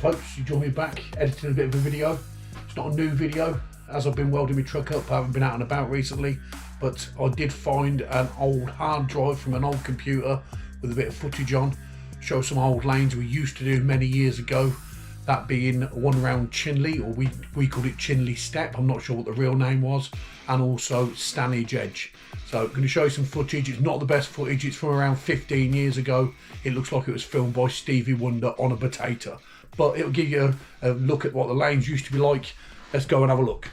folks, you join me back editing a bit of a video. It's not a new video, as I've been welding my truck up. I haven't been out and about recently, but I did find an old hard drive from an old computer with a bit of footage on. Show some old lanes we used to do many years ago, that being one round Chinley, or we called it Chinley Step, I'm not sure what the real name was, and also STANAGE Edge. So I'm going to show you some footage. It's not the best footage, it's from around 15 years ago. It looks like it was filmed by Stevie Wonder on a potato, but it'll give you a look at what the lanes used to be like. Let's go and have a look.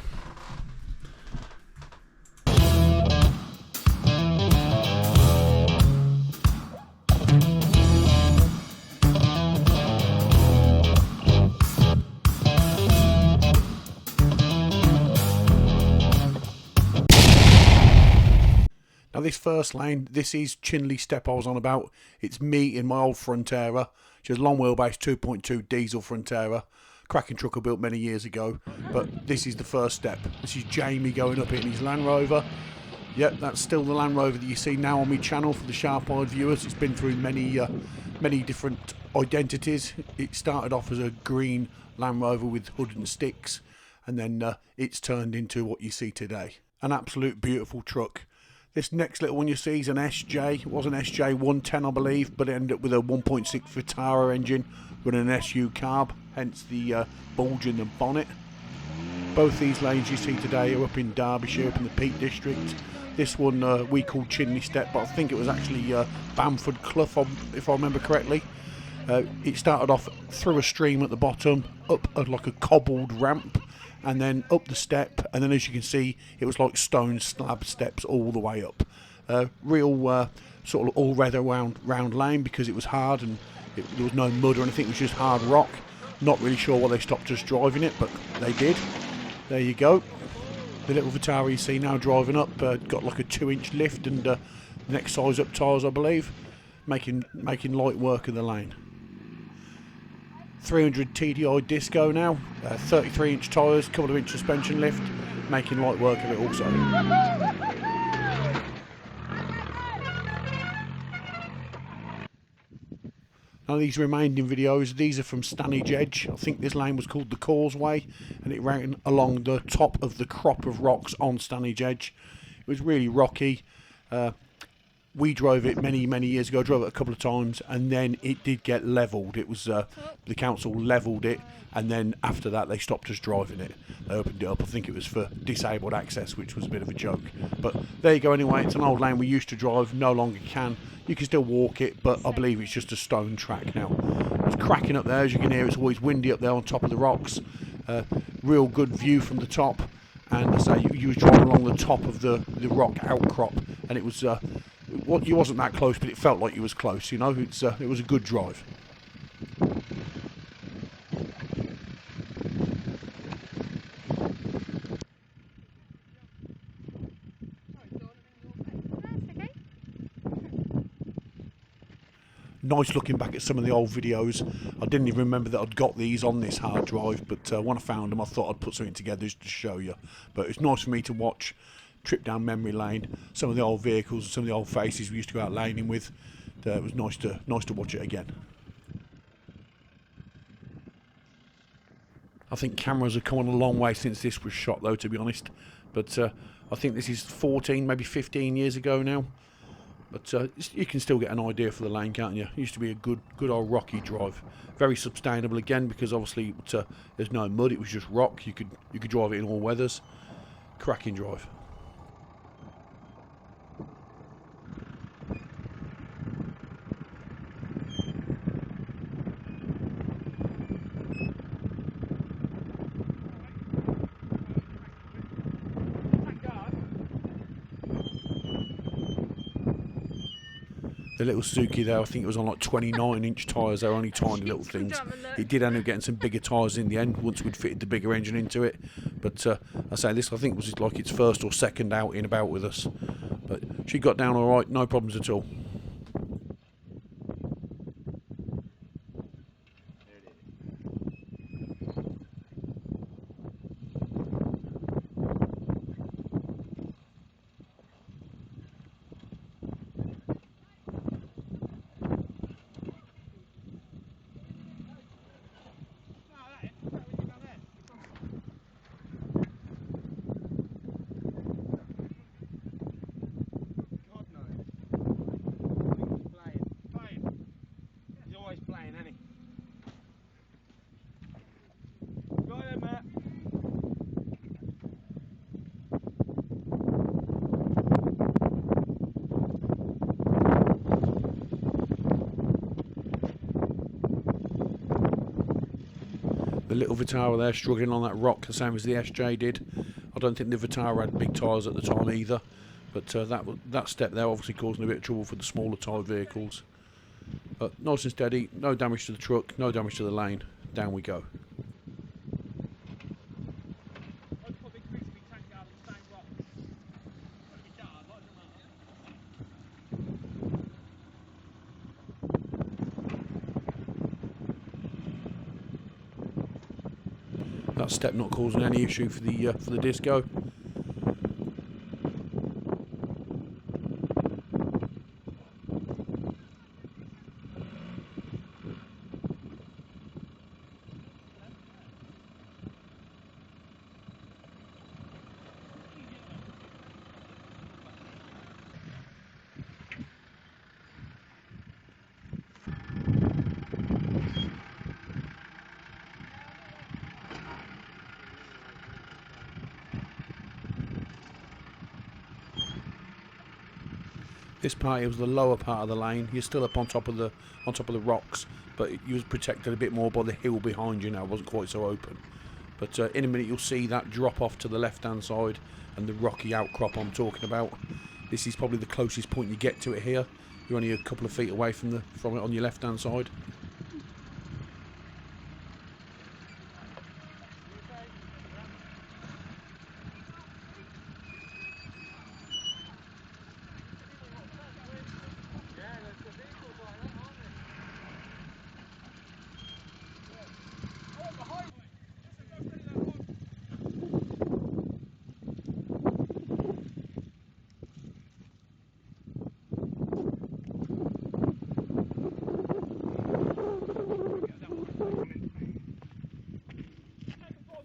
Now this first lane, this is Chinley Step I was on about. It's me in my old Frontera, which is long wheelbase 2.2 diesel Frontera. Cracking truck I built many years ago, but this is the first step. This is Jamie going up it in his Land Rover. Yep, that's still the Land Rover that you see now on my channel for the sharp-eyed viewers. It's been through many different identities. It started off as a green Land Rover with hood and sticks, and then it's turned into what you see today. An absolute beautiful truck. This next little one you see is an SJ. It was an SJ 110 I believe, but it ended up with a 1.6 Vitara engine with an SU carb, hence the bulge in the bonnet. Both these lanes you see today are up in Derbyshire, up in the Peak District. This one we called Chinley Step, but I think it was actually Bamford Clough if I remember correctly. It started off through a stream at the bottom, up like a cobbled ramp, and then up the step, and then as you can see it was like stone slab steps all the way up. Real sort of all weather round lane because it was hard and there was no mud or anything, it was just hard rock. Not really sure why they stopped us driving it, but they did. There you go. The little Vitara you see now driving up got like a 2-inch lift and next size up tyres I believe, making light work of the lane. 300 TDI disco now, 33-inch tyres, couple of inch suspension lift, making light work of it also. Now these remaining videos, these are from STANAGE Edge. I think this lane was called the Causeway, and it ran along the top of the crop of rocks on STANAGE Edge. It was really rocky. We drove it many years ago, drove it a couple of times, and then it did get levelled. It was the council levelled it, and then after that they stopped us driving it. They opened it up, I think it was for disabled access, which was a bit of a joke. But there you go anyway, it's an old lane we used to drive, no longer can. You can still walk it, but I believe it's just a stone track now. It's cracking up there, as you can hear, it's always windy up there on top of the rocks. Real good view from the top, and as I say, you was driving along the top of the rock outcrop, and it was... you wasn't that close, but it felt like you was close, you know. It was a good drive. Nice looking back at some of the old videos. I didn't even remember that I'd got these on this hard drive, but when I found them I thought I'd put something together just to show you. But it's nice for me to watch, trip down memory lane, some of the old vehicles, some of the old faces we used to go out laning with. It was nice to watch it again. I think cameras have come on a long way since this was shot though, to be honest, but I think this is 14 maybe 15 years ago now, but you can still get an idea for the lane, can't you? It used to be a good old rocky drive, very sustainable again because obviously there's no mud, it was just rock. You could drive it in all weathers. Cracking drive. The little Suzuki there, I think it was on like 29-inch tyres. They're only tiny little things. It did end up getting some bigger tyres in the end once we'd fitted the bigger engine into it. But I say this, I think was like its first or second outing about with us. But she got down all right, no problems at all. The little Vitara there struggling on that rock, the same as the SJ did. I don't think the Vitara had big tyres at the time either, but that step there obviously causing a bit of trouble for the smaller tyre vehicles. But nice and steady, no damage to the truck, no damage to the lane. Down we go. That step not causing any issue for the disco. This part, it was the lower part of the lane. You're still up on top of the rocks, but you was protected a bit more by the hill behind you now. It wasn't quite so open. But in a minute you'll see that drop off to the left hand side and the rocky outcrop I'm talking about. This is probably the closest point you get to it here. You're only a couple of feet away from it on your left hand side.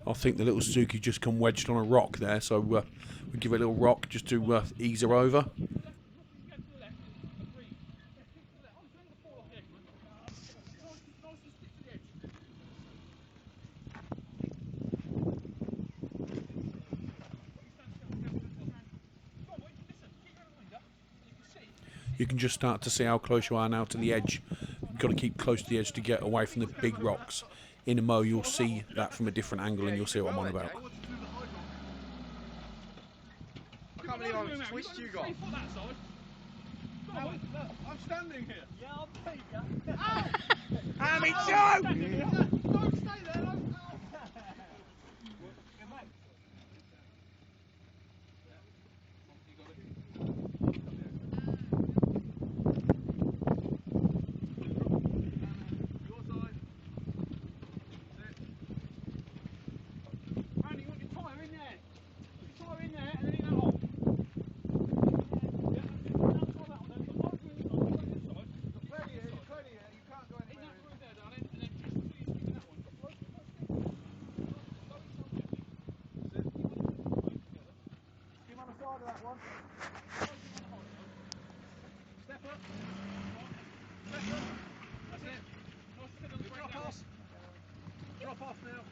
I think the little Suzuki just come wedged on a rock there, so we'll give it a little rock just to ease her over. You can just start to see how close you are now to the edge. You've got to keep close to the edge to get away from the big rocks. In a mo, you'll see that from a different angle and you'll see what I'm on about. I can't believe how much twist you got. I'm standing here. Yeah, I'll beat you. Ow! Me too! Don't stay there. Don't. Drop off now.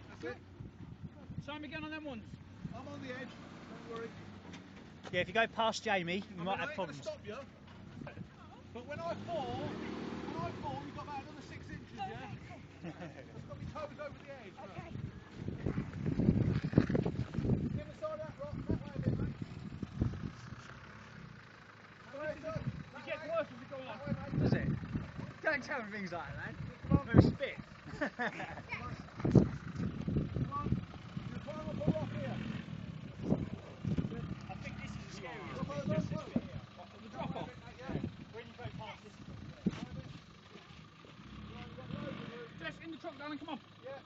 That's it. Same again on them ones. I'm on the edge. Don't worry. Yeah, if you go past Jamie, you might have problems. Stop you. But when I fall, you've got about another 6 inches, yeah? It's got my toes over the edge. Okay. Get the side of that rock, that way a bit, mate. It gets worse as you go along. Does it? Don't tell me things like that, man. Move spit. Come on. You climb up a rock here. I think this is the scariest bit. The drop off. When you go past this. Jess, in the truck, darling, come on. Yeah,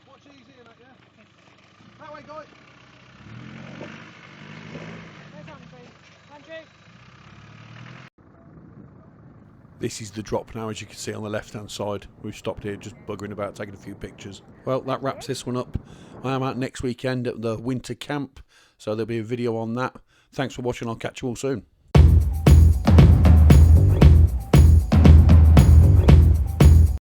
watch easy in it, yeah? That way, guy. There's Andrew. Andrew. This is the drop now, as you can see on the left hand side. We've stopped here just buggering about, taking a few pictures. Well, that wraps this one up. I am out next weekend at the winter camp, so there'll be a video on that. Thanks for watching. I'll catch you all soon.